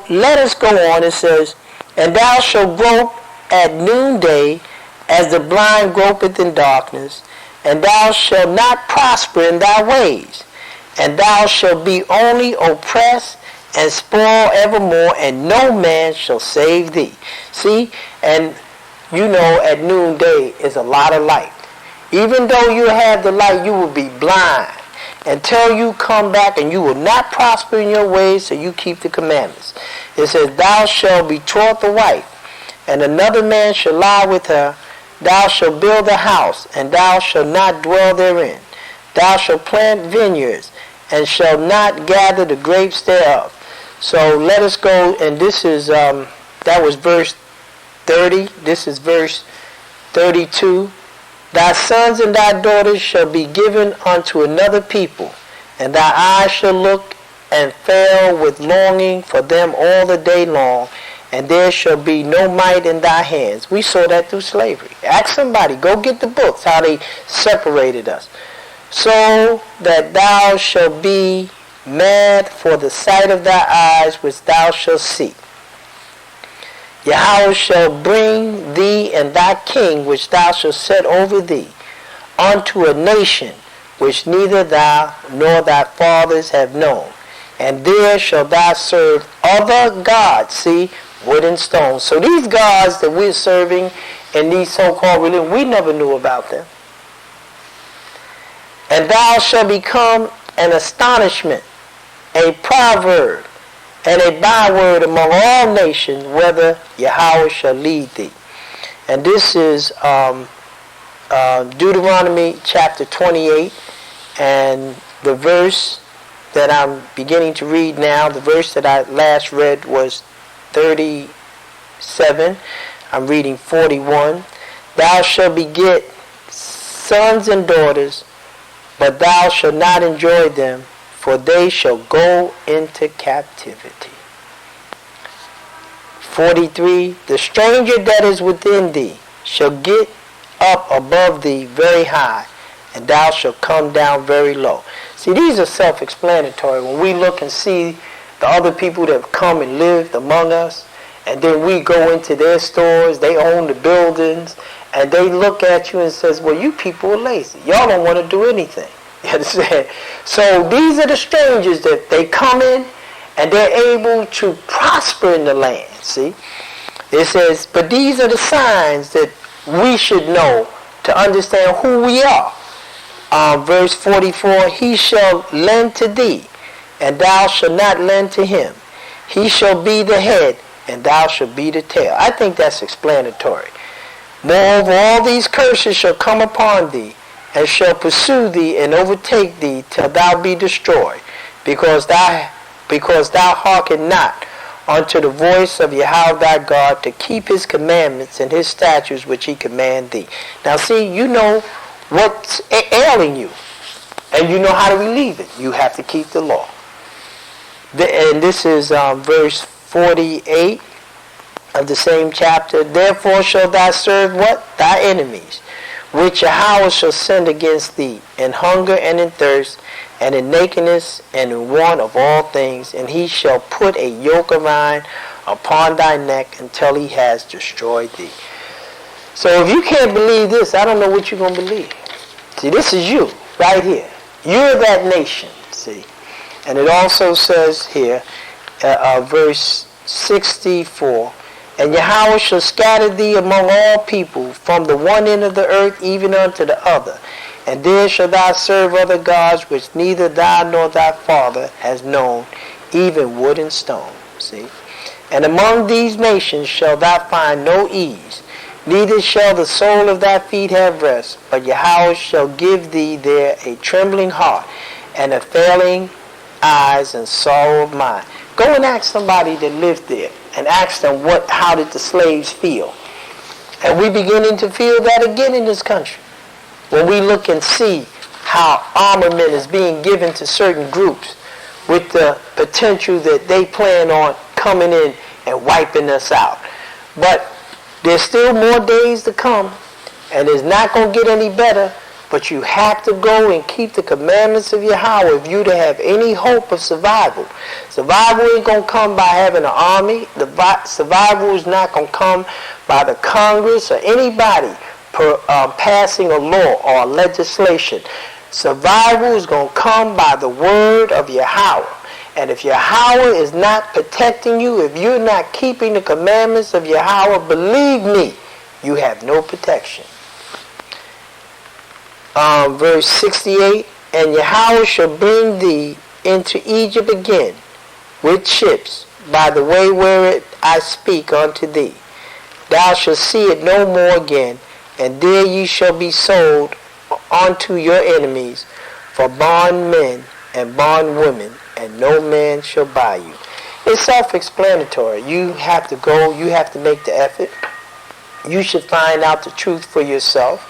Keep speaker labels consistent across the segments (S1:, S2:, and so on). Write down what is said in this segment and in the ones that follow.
S1: let us go on. It says, and thou shalt grope at noonday as the blind gropeth in darkness, and thou shalt not prosper in thy ways, and thou shalt be only oppressed and spoil evermore, and no man shall save thee. See, and you know at noonday is a lot of light. Even though you have the light, you will be blind until you come back, and you will not prosper in your ways, so you keep the commandments. It says, thou shalt betroth a wife, and another man shall lie with her. Thou shalt build a house, and thou shalt not dwell therein. Thou shalt plant vineyards, and shalt not gather the grapes thereof. So let us go, and this is, that was verse 30. This is verse 32. Thy sons and thy daughters shall be given unto another people, and thy eyes shall look and fail with longing for them all the day long, and there shall be no might in thy hands. We saw that through slavery. Ask somebody, go get the books, how they separated us. So that thou shalt be mad for the sight of thy eyes which thou shalt see. Yahweh shall bring thee and thy king which thou shalt set over thee unto a nation which neither thou nor thy fathers have known. And there shall thou serve other gods. See, wood and stone. So these gods that we're serving in these so-called religions, we never knew about them. And thou shalt become an astonishment, a proverb, and a byword among all nations, whether Yahweh shall lead thee. And this is Deuteronomy chapter 28, and the verse that I'm beginning to read now, the verse that I last read was 37. I'm reading 41. Thou shalt beget sons and daughters, but thou shalt not enjoy them, for they shall go into captivity. 43. The stranger that is within thee shall get up above thee very high, and thou shalt come down very low. See, these are self-explanatory. When we look and see the other people that have come and lived among us, and then we go into their stores, they own the buildings, and they look at you and says, well, you people are lazy. Y'all don't want to do anything. You understand? So these are the strangers that they come in, and they're able to prosper in the land. See? It says, but these are the signs that we should know to understand who we are. Verse 44, he shall lend to thee, and thou shalt not lend to him. He shall be the head, and thou shalt be the tail. I think that's explanatory. Moreover, all these curses shall come upon thee, and shall pursue thee and overtake thee till thou be destroyed, because thou hearken not unto the voice of Yahweh thy God, to keep his commandments and his statutes which he command thee. Now see, you know what's ailing you, and you know how to relieve it. You have to keep the law. And this is verse 48 of the same chapter. Therefore shalt thou serve what? Thy enemies, which Yahweh shall send against thee, in hunger and in thirst, and in nakedness and in want of all things, and he shall put a yoke of iron upon thy neck until he has destroyed thee. So if you can't believe this, I don't know what you're going to believe. See, this is you, right here. You're that nation, see. And it also says here, verse 64, and Yahweh shall scatter thee among all people, from the one end of the earth even unto the other. And there shalt thou serve other gods, which neither thou nor thy father has known, even wood and stone. See? And among these nations shalt thou find no ease, neither shall the sole of thy feet have rest, but Yahweh shall give thee there a trembling heart, and a failing eyes, and sorrow of mind. Go and ask somebody that lived there, and ask them how did the slaves feel. And we're beginning to feel that again in this country. When we look and see how armament is being given to certain groups with the potential that they plan on coming in and wiping us out. But there's still more days to come, and it's not going to get any better But you have to go and keep the commandments of Yahweh if you to have any hope of survival. Survival ain't going to come by having an army. Survival is not going to come by the Congress or anybody passing a law or legislation. Survival is going to come by the word of Yahweh. And if Yahweh is not protecting you, if you're not keeping the commandments of Yahweh, believe me, you have no protection. Verse 68, and Yahweh shall bring thee into Egypt again with ships by the way wherein I speak unto thee. Thou shalt see it no more again, and there ye shall be sold unto your enemies for bondmen and bondwomen, and no man shall buy you. It's self-explanatory. You have to go, you have to make the effort. You should find out the truth for yourself,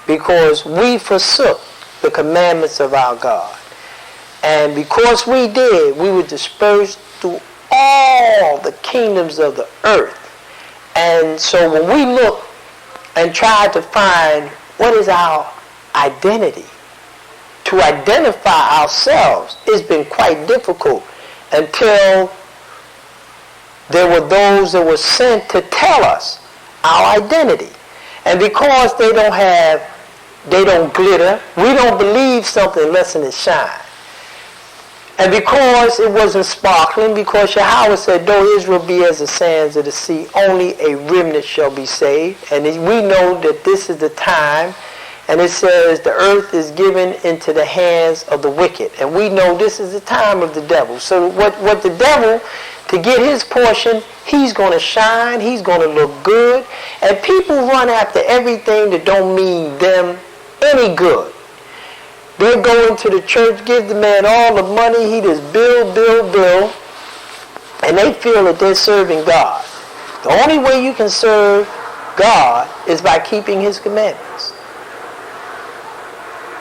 S1: because we forsook the commandments of our God. And because we did, we were dispersed through all the kingdoms of the earth. And so when we look and try to find what is our identity, to identify ourselves, it's been quite difficult until there were those that were sent to tell us our identity. And because they don't glitter, we don't believe something unless it shines. And because it wasn't sparkling, because Yahweh said, though Israel be as the sands of the sea, only a remnant shall be saved. And we know that this is the time, and it says the earth is given into the hands of the wicked. And we know this is the time of the devil. So what the devil, to get his portion, he's going to shine, he's going to look good. And people run after everything that don't mean them any good. They'll go into the church, give the man all the money, he just build, and they feel that they're serving God. The only way you can serve God is by keeping his commandments.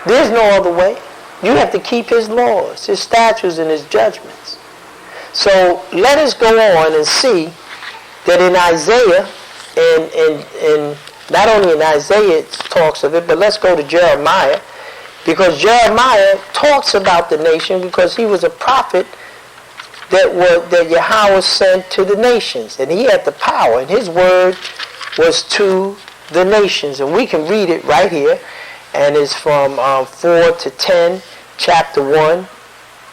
S1: There's no other way. You have to keep his laws, his statutes, and his judgments. So let us go on and see that in Isaiah, and not only in Isaiah it talks of it, but let's go to Jeremiah, because Jeremiah talks about the nation because he was a prophet that Yahweh sent to the nations, and he had the power, and his word was to the nations. And we can read it right here, and it's from 4 to 10, chapter 1.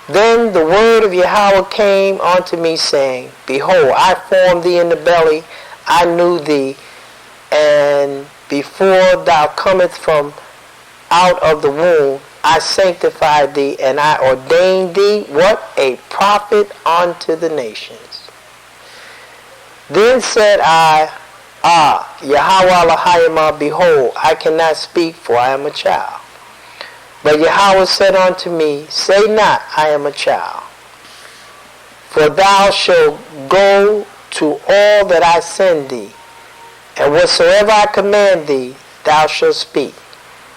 S1: Then the word of Yahweh came unto me, saying, Behold, I formed thee in the belly, I knew thee, and before thou comest from out of the womb, I sanctified thee, and I ordained thee, what? A prophet unto the nations. Then said I, Yahweh Elohim, behold, I cannot speak, for I am a child. But Yahweh said unto me, Say not, I am a child. For thou shalt go to all that I send thee, and whatsoever I command thee, thou shalt speak.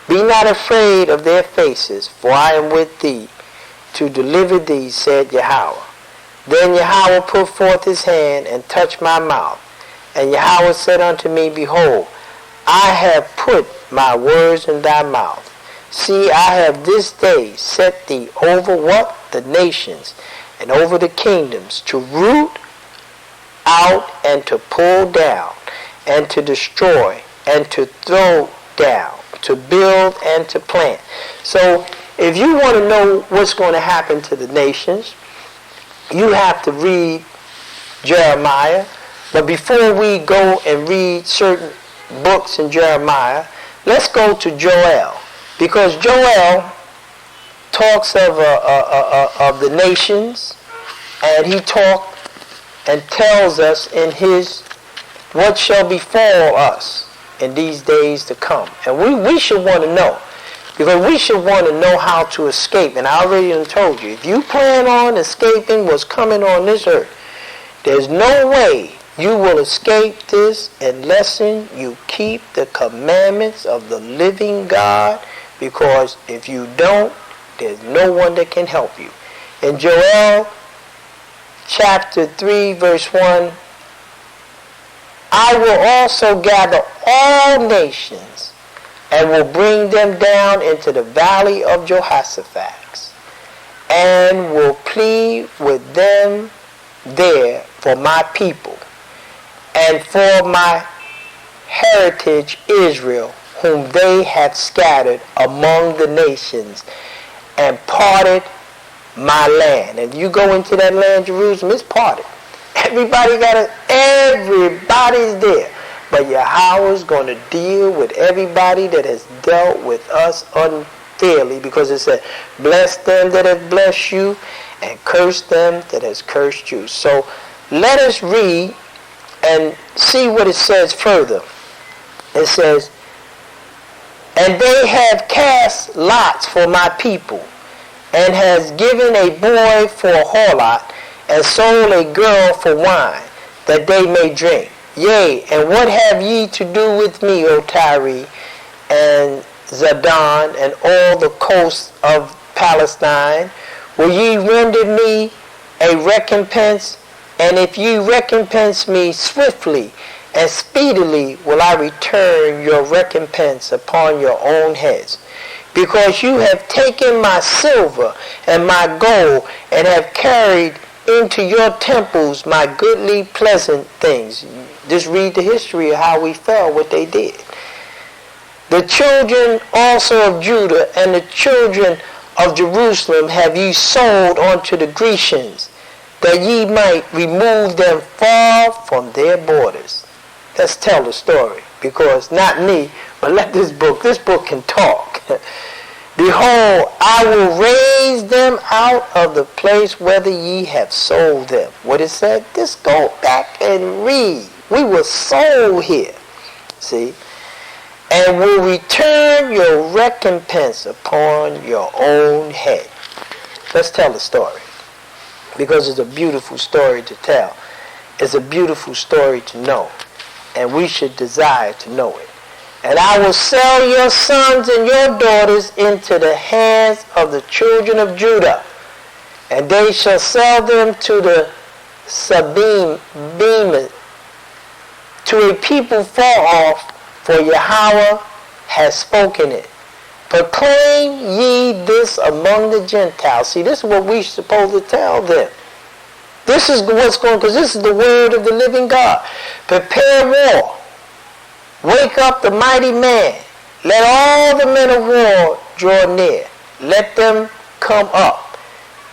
S1: Be not afraid of their faces, for I am with thee to deliver thee, said Yahweh. Then Yahweh put forth his hand and touched my mouth. And Yahweh said unto me, Behold, I have put my words in thy mouth. See, I have this day set thee over what? The nations, and over the kingdoms, to root out and to pull down, and to destroy, and to throw down, to build and to plant. So if you want to know what's going to happen to the nations, you have to read Jeremiah. But before we go and read certain books in Jeremiah, let's go to Joel. Because Joel talks of the nations, and he talks and tells us in his what shall befall us in these days to come. And we should want to know, because we should want to know how to escape. And I already told you, if you plan on escaping what's coming on this earth, there's no way you will escape this unless you keep the commandments of the living God, because if you don't, there's no one that can help you. In Joel chapter 3 verse 1, I will also gather all nations, and will bring them down into the valley of Jehoshaphat, and will plead with them there for my people, and for my heritage Israel, whom they have scattered among the nations, and parted my land. And you go into that land, Jerusalem, it's parted. Everybody's there. But Yahweh's going to deal with everybody that has dealt with us unfairly, because it said, bless them that have blessed you, and curse them that has cursed you. So let us read and see what it says further. It says, and they have cast lots for my people, and has given a boy for a harlot, and sold a girl for wine, that they may drink. Yea, and what have ye to do with me, O Tyre, and Zidon, and all the coasts of Palestine? Will ye render me a recompense? And if ye recompense me swiftly and speedily, will I return your recompense upon your own heads. Because you have taken my silver and my gold, and have carried into your temples my goodly pleasant things. Just read the history of how we fell, what they did. The children also of Judah and the children of Jerusalem have ye sold unto the Grecians, that ye might remove them far from their borders. Let's tell the story, because not me, but let this book can talk. Behold, I will raise them out of the place whither ye have sold them. What it said? Just go back and read. We were sold here. See? And will return your recompense upon your own head. Let's tell the story, because it's a beautiful story to tell. It's a beautiful story to know, and we should desire to know it. And I will sell your sons and your daughters into the hands of the children of Judah, and they shall sell them to the Sabim, to a people far off, for Yahweh has spoken it. Proclaim ye this among the Gentiles. See, this is what we're supposed to tell them. This is what's going, because this is the word of the living God. Prepare war. Wake up the mighty man. Let all the men of war draw near. Let them come up.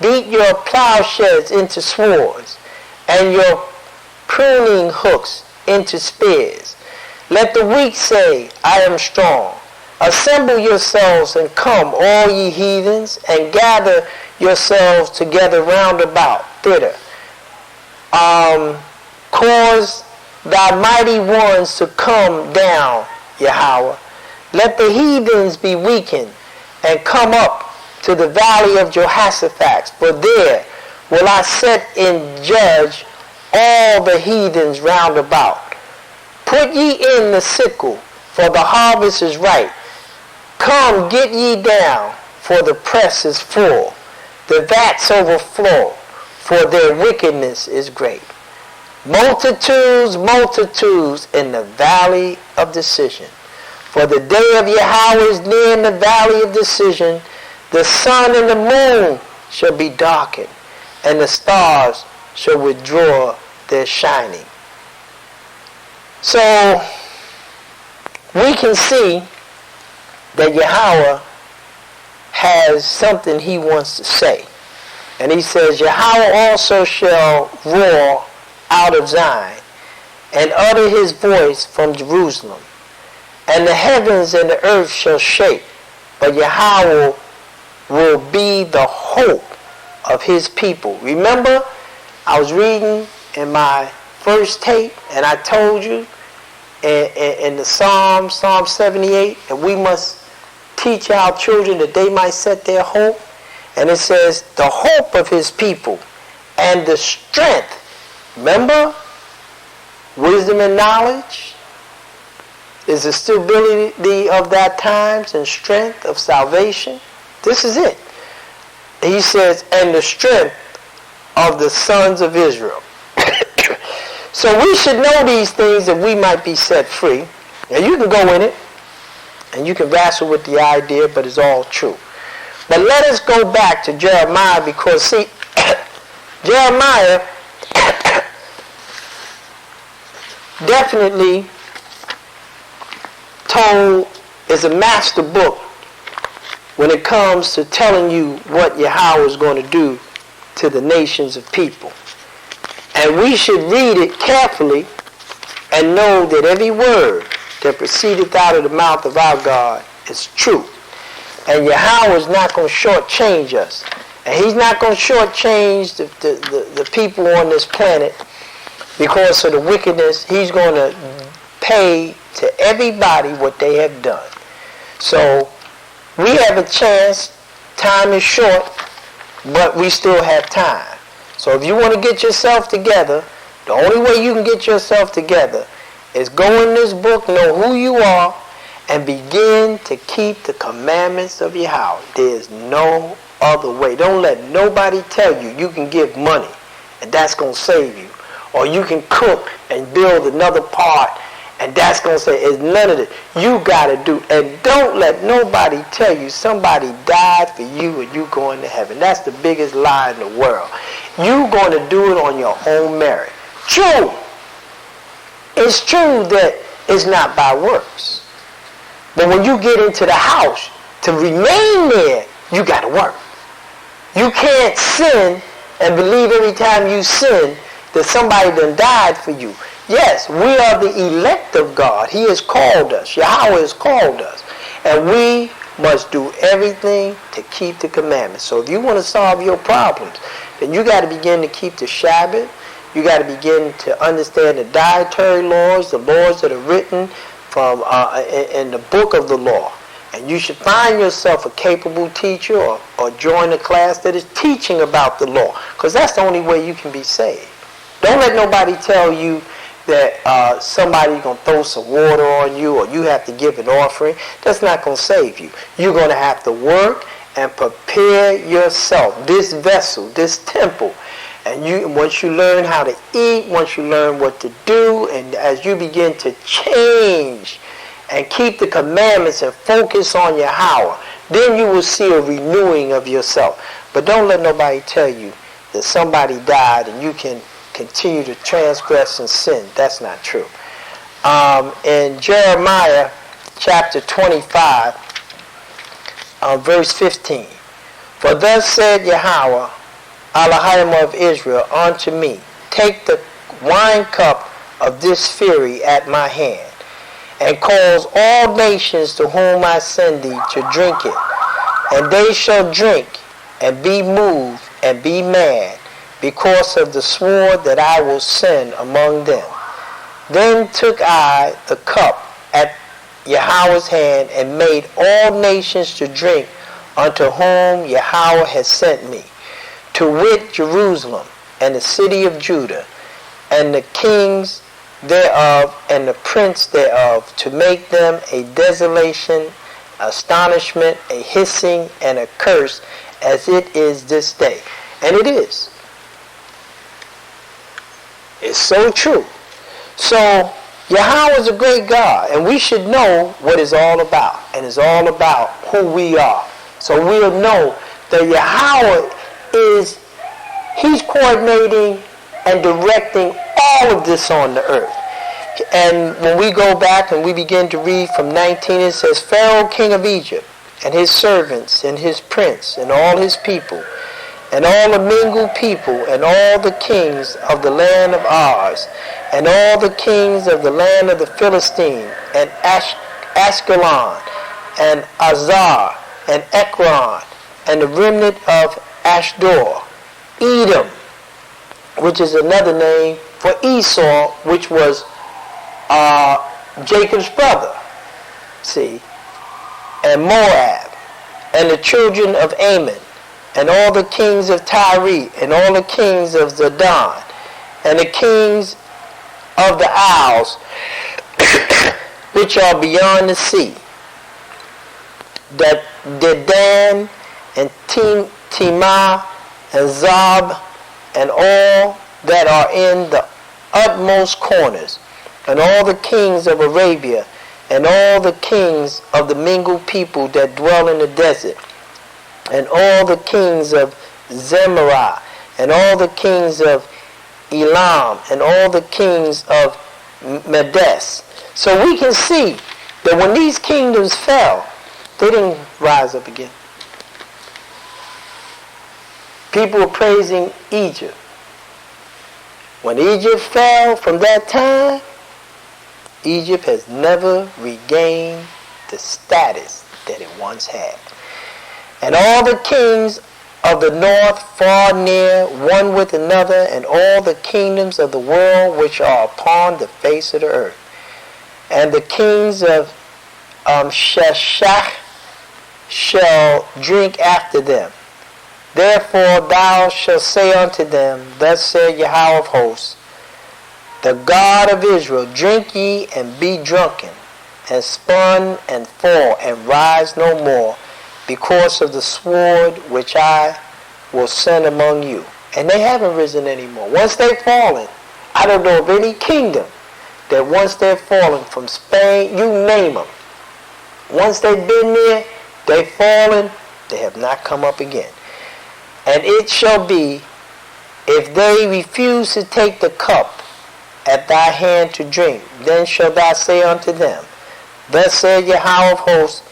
S1: Beat your plowshares into swords, and your pruning hooks into spears. Let the weak say, I am strong. Assemble yourselves and come, all ye heathens, and gather yourselves together round about, thither. Cause thy mighty ones to come down, Yahweh. Let the heathens be weakened, and come up to the valley of Jehoshaphat, for there will I set in judge all the heathens round about. Put ye in the sickle, for the harvest is ripe. Come, get ye down, for the press is full. The vats overflow, for their wickedness is great. Multitudes, multitudes in the valley of decision. For the day of Yahweh is near in the valley of decision. The sun and the moon shall be darkened, and the stars shall withdraw their shining. So, we can see that Yahweh has something he wants to say. And he says, Yahweh also shall roar out of Zion, and utter his voice from Jerusalem. And the heavens and the earth shall shake, but Yahweh will be the hope of his people. Remember, I was reading in my first tape, and I told you in the Psalm 78, that we must teach our children that they might set their hope. And it says, the hope of his people and the strength. Remember, wisdom and knowledge is the stability of that times and strength of salvation. This is it. He says, and the strength of the sons of Israel. So we should know these things that we might be set free. Now you can go in it And you can wrestle with the idea, but it's all true. But let us go back to Jeremiah, because see, Jeremiah definitely is a master book when it comes to telling you what Yahweh is going to do to the nations of people. And we should read it carefully and know that every word that proceedeth out of the mouth of our God is true. And Yahweh is not going to shortchange us. And he's not going to shortchange the people on this planet because of the wickedness. He's going to pay to everybody what they have done. So we have a chance. Time is short, but we still have time. So if you want to get yourself together, the only way you can get yourself together is go in this book, know who you are, and begin to keep the commandments of Yahweh. There's no other way. Don't let nobody tell you can give money and that's going to save you. Or you can cook and build another part and that's going to save you. It's none of it. You got to do. And don't let nobody tell you somebody died for you and you going to heaven. That's the biggest lie in the world. You're going to do it on your own merit. True. It's true that it's not by works. But when you get into the house, to remain there, you got to work. You can't sin and believe every time you sin that somebody done died for you. Yes, we are the elect of God. He has called us. Yahweh has called us. And we must do everything to keep the commandments. So if you want to solve your problems, then you got to begin to keep the Shabbat. You got to begin to understand the dietary laws, the laws that are written from in the book of the law. And you should find yourself a capable teacher or join a class that is teaching about the law, because that's the only way you can be saved. Don't let nobody tell you that somebody's going to throw some water on you or you have to give an offering. That's not going to save you. You're going to have to work and prepare yourself, this vessel, this temple. And once you learn how to eat, once you learn what to do, and as you begin to change and keep the commandments and focus on Yahweh, then you will see a renewing of yourself. But don't let nobody tell you that somebody died and you can continue to transgress and sin. That's not true. In Jeremiah chapter 25, verse 15, for thus said Yahweh, Elohim of Israel, unto me, take the wine cup of this fury at my hand, and cause all nations to whom I send thee to drink it. And they shall drink, and be moved, and be mad, because of the sword that I will send among them. Then took I the cup at Yahweh's hand, and made all nations to drink unto whom Yahweh has sent me, to wit, Jerusalem, and the city of Judah, and the kings thereof, and the prince thereof, to make them a desolation, astonishment, a hissing, and a curse, as it is this day. And it is. It's so true. So, Yahweh is a great God, and we should know what it's all about, and it's all about who we are. So we'll know that Yahweh He's coordinating and directing all of this on the earth. And when we go back and we begin to read from 19, it says, Pharaoh, king of Egypt, and his servants, and his prince, and all his people, and all the mingled people, and all the kings of the land of Oz, and all the kings of the land of the Philistine, and Ashkelon, and Azar, and Ekron, and the remnant of Ashdod, Edom, which is another name for Esau, which was Jacob's brother, see, and Moab, and the children of Ammon, and all the kings of Tyre, and all the kings of Zidon, and the kings of the isles, which are beyond the sea, that Dedan, and Timah, and Zab, and all that are in the utmost corners, and all the kings of Arabia, and all the kings of the mingled people that dwell in the desert, and all the kings of Zemarah, and all the kings of Elam, and all the kings of Medes. So we can see that when these kingdoms fell, they didn't rise up again. People were praising Egypt. When Egypt fell from that time, Egypt has never regained the status that it once had. And all the kings of the north, far near, one with another, and all the kingdoms of the world which are upon the face of the earth. And the kings of Sheshach shall drink after them. Therefore thou shalt say unto them, Thus saith Yahweh of hosts, the God of Israel, drink ye and be drunken, and spun and fall, and rise no more, because of the sword which I will send among you. And they haven't risen anymore. Once they've fallen, I don't know of any kingdom that once they've fallen, from Spain, you name them, once they've been there, they've fallen, they have not come up again. And it shall be, if they refuse to take the cup at thy hand to drink, then shalt thou say unto them, Thus saith Yahweh of hosts,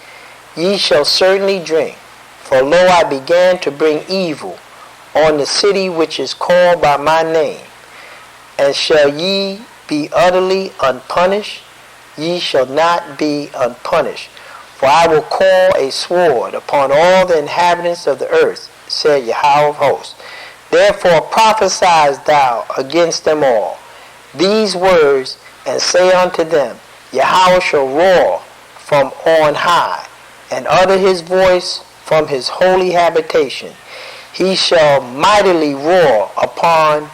S1: ye shall certainly drink. For lo, I began to bring evil on the city which is called by my name. And shall ye be utterly unpunished? Ye shall not be unpunished. For I will call a sword upon all the inhabitants of the earth, said Yahweh of hosts. Therefore prophesy thou against them all these words, and say unto them, Yahweh shall roar from on high, and utter his voice from his holy habitation. He shall mightily roar upon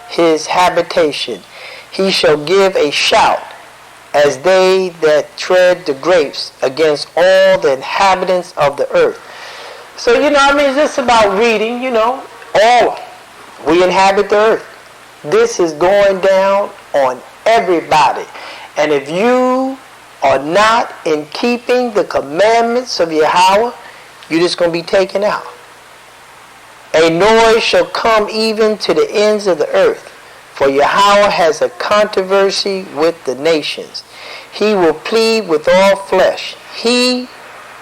S1: his habitation. He shall give a shout as they that tread the grapes against all the inhabitants of the earth. So, it's just about reading, all. We inhabit the earth. This is going down on everybody. And if you are not in keeping the commandments of Yahweh, you're just going to be taken out. A noise shall come even to the ends of the earth, for Yahweh has a controversy with the nations. He will plead with all flesh. He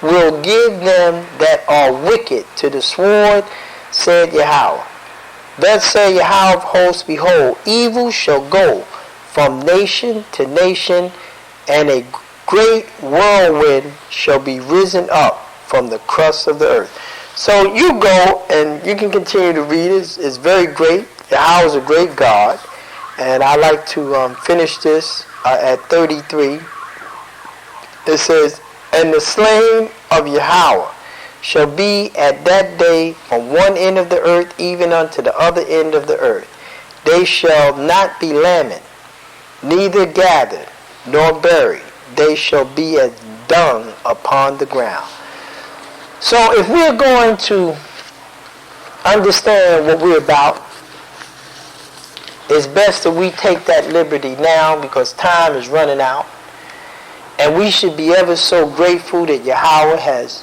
S1: will give them that are wicked to the sword, said Yahweh. Thus saith Yahweh of hosts, behold, evil shall go from nation to nation, and a great whirlwind shall be risen up from the crust of the earth. So you go, and you can continue to read it. It's very great. Yahweh is a great God. And I like to finish this at 33. It says, And the slain of Yahweh shall be at that day from one end of the earth even unto the other end of the earth. They shall not be lamented, neither gathered, nor buried. They shall be as dung upon the ground. So if we're going to understand what we're about, it's best that we take that liberty now, because time is running out. And we should be ever so grateful that Yahweh has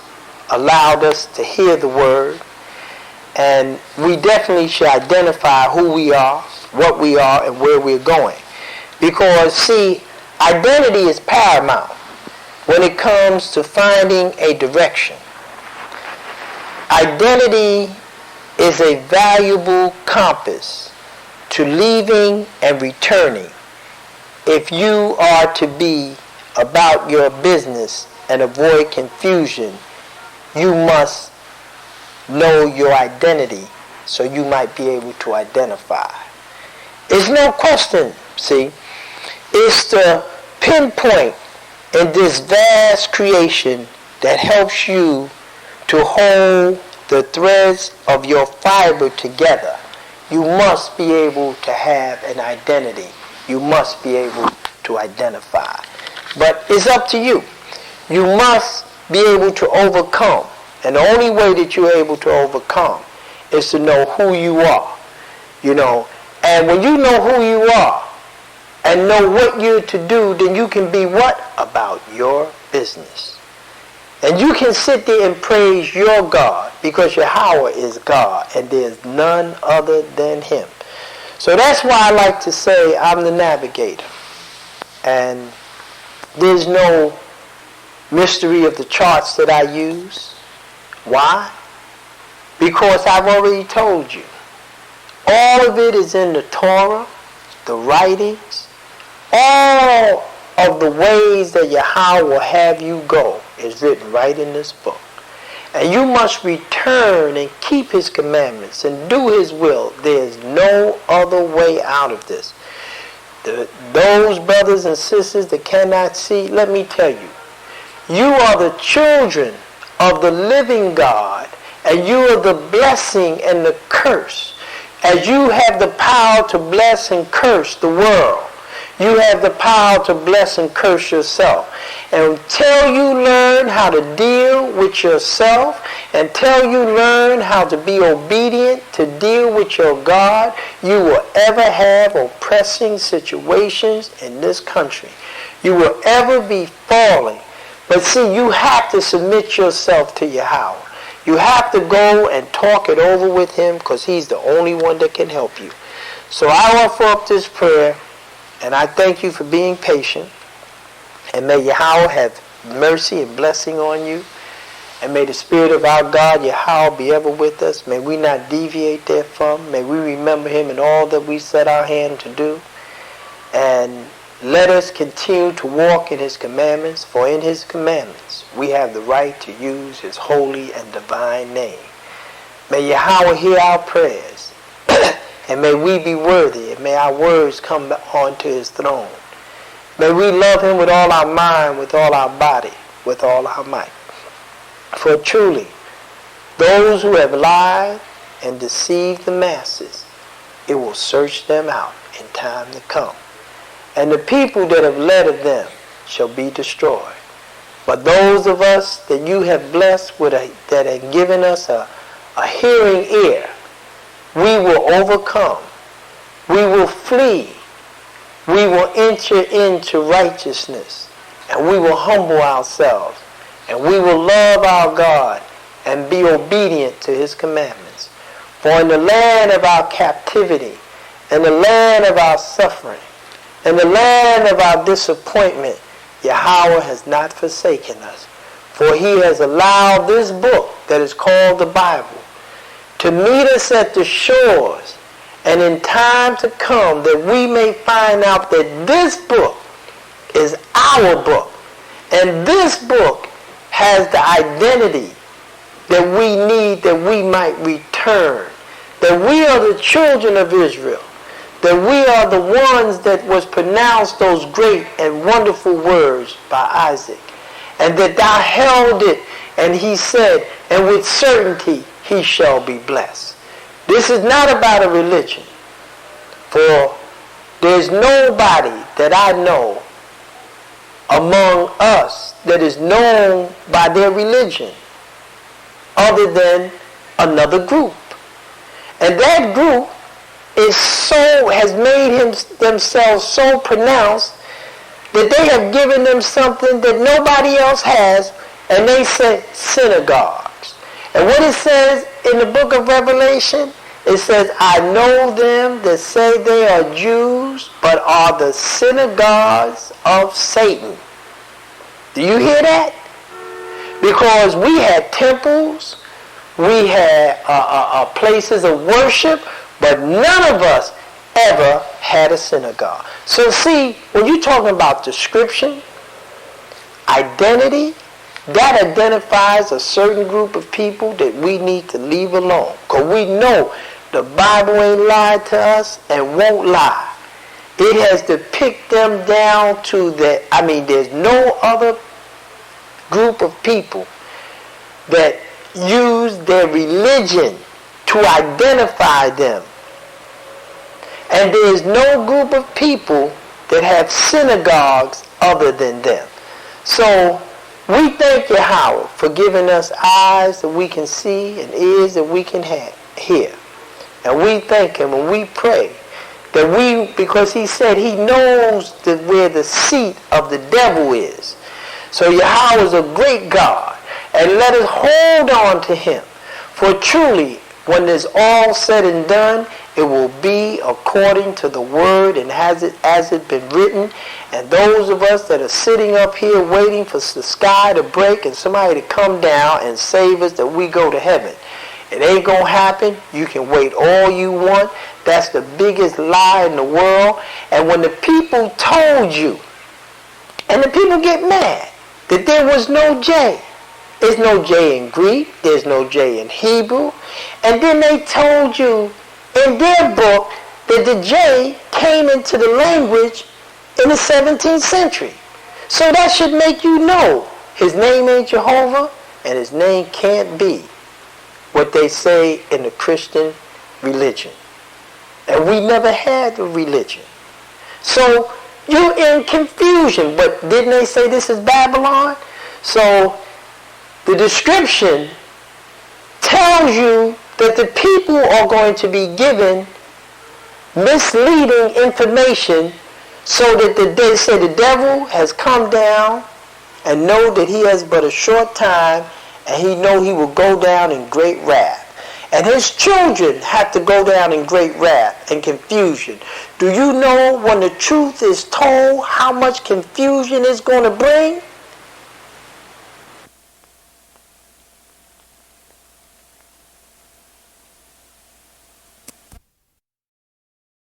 S1: allowed us to hear the word. And we definitely should identify who we are, what we are, and where we're going. Because, see, identity is paramount when it comes to finding a direction. Identity is a valuable compass to leaving and returning. If you are to be about your business and avoid confusion, you must know your identity so you might be able to identify. It's no question, see. It's the pinpoint in this vast creation that helps you to hold the threads of your fiber together. You must be able to have an identity. You must be able to identify. But it's up to you. You must be able to overcome. And the only way that you're able to overcome is to know who you are. And when you know who you are, and know what you're to do, then you can be what? About your business. And you can sit there and praise your God, because Yahweh is God and there's none other than him. So that's why I like to say I'm the navigator. And there's no mystery of the charts that I use. Why? Because I've already told you. All of it is in the Torah, the writings. All of the ways that Yahweh will have you go is written right in this book. And you must return and keep his commandments and do his will. There's no other way out of this. Those brothers and sisters that cannot see, let me tell you, you are the children of the living God, and you are the blessing and the curse. As you have the power to bless and curse the world, you have the power to bless and curse yourself. And until you learn how to deal with yourself, until you learn how to be obedient to deal with your God, you will ever have oppressing situations in this country. You will ever be falling. But see, you have to submit yourself to Yahweh. You have to go and talk it over with him, because he's the only one that can help you. So I offer up this prayer, and I thank you for being patient. And may Yahweh have mercy and blessing on you. And may the Spirit of our God, Yahweh, be ever with us. May we not deviate therefrom. May we remember him in all that we set our hand to do. And let us continue to walk in his commandments, for in his commandments we have the right to use his holy and divine name. May Yahweh hear our prayers, and may we be worthy, and may our words come onto his throne. May we love him with all our mind, with all our body, with all our might. For truly, those who have lied and deceived the masses, it will search them out in time to come. And the people that have led of them shall be destroyed. But those of us that you have blessed that have given us a hearing ear, we will overcome. We will flee. We will enter into righteousness. And we will humble ourselves. And we will love our God and be obedient to his commandments. For in the land of our captivity, in the land of our suffering, in the land of our disappointment, Yahweh has not forsaken us. For he has allowed this book that is called the Bible to meet us at the shores, and in time to come that we may find out that this book is our book. And this book has the identity that we need, that we might return. That we are the children of Israel. That we are the ones that was pronounced those great and wonderful words by Isaac. And that thou held it, and he said, and with certainty he shall be blessed. This is not about a religion. For there's nobody that I know among us that is known by their religion other than another group. And that group has made themselves so pronounced that they have given them something that nobody else has, and they say synagogues. And what it says in the book of Revelation, it says, I know them that say they are Jews, but are the synagogues of Satan. Do you hear that? Because we had temples, we had places of worship, but none of us ever had a synagogue. So see, when you're talking about description, identity, that identifies a certain group of people that we need to leave alone. Because we know the Bible ain't lied to us and won't lie. It has to pick them down to there's no other group of people that use their religion to identify them. And there is no group of people that have synagogues other than them. So we thank Yahweh for giving us eyes that we can see and ears that we can hear. And we thank him and we pray Because he said he knows where the seat of the devil is. So Yahweh is a great God, and let us hold on to him. For truly, when it's all said and done, it will be according to the word and as it been written. And those of us that are sitting up here waiting for the sky to break and somebody to come down and save us that we go to heaven. It ain't going to happen. You can wait all you want. That's the biggest lie in the world. And when the people told you, and the people get mad, that there was no J. There's no J in Greek. There's no J in Hebrew. And then they told you in their book that the J came into the language in the 17th century. So that should make you know his name ain't Jehovah and his name can't be what they say in the Christian religion. And we never had a religion. So you're in confusion. But didn't they say this is Babylon? So the description tells you that the people are going to be given misleading information so that they say the devil has come down and know that he has but a short time and he know he will go down in great wrath. And his children have to go down in great wrath and confusion. Do you know when the truth is told how much confusion it's going to bring?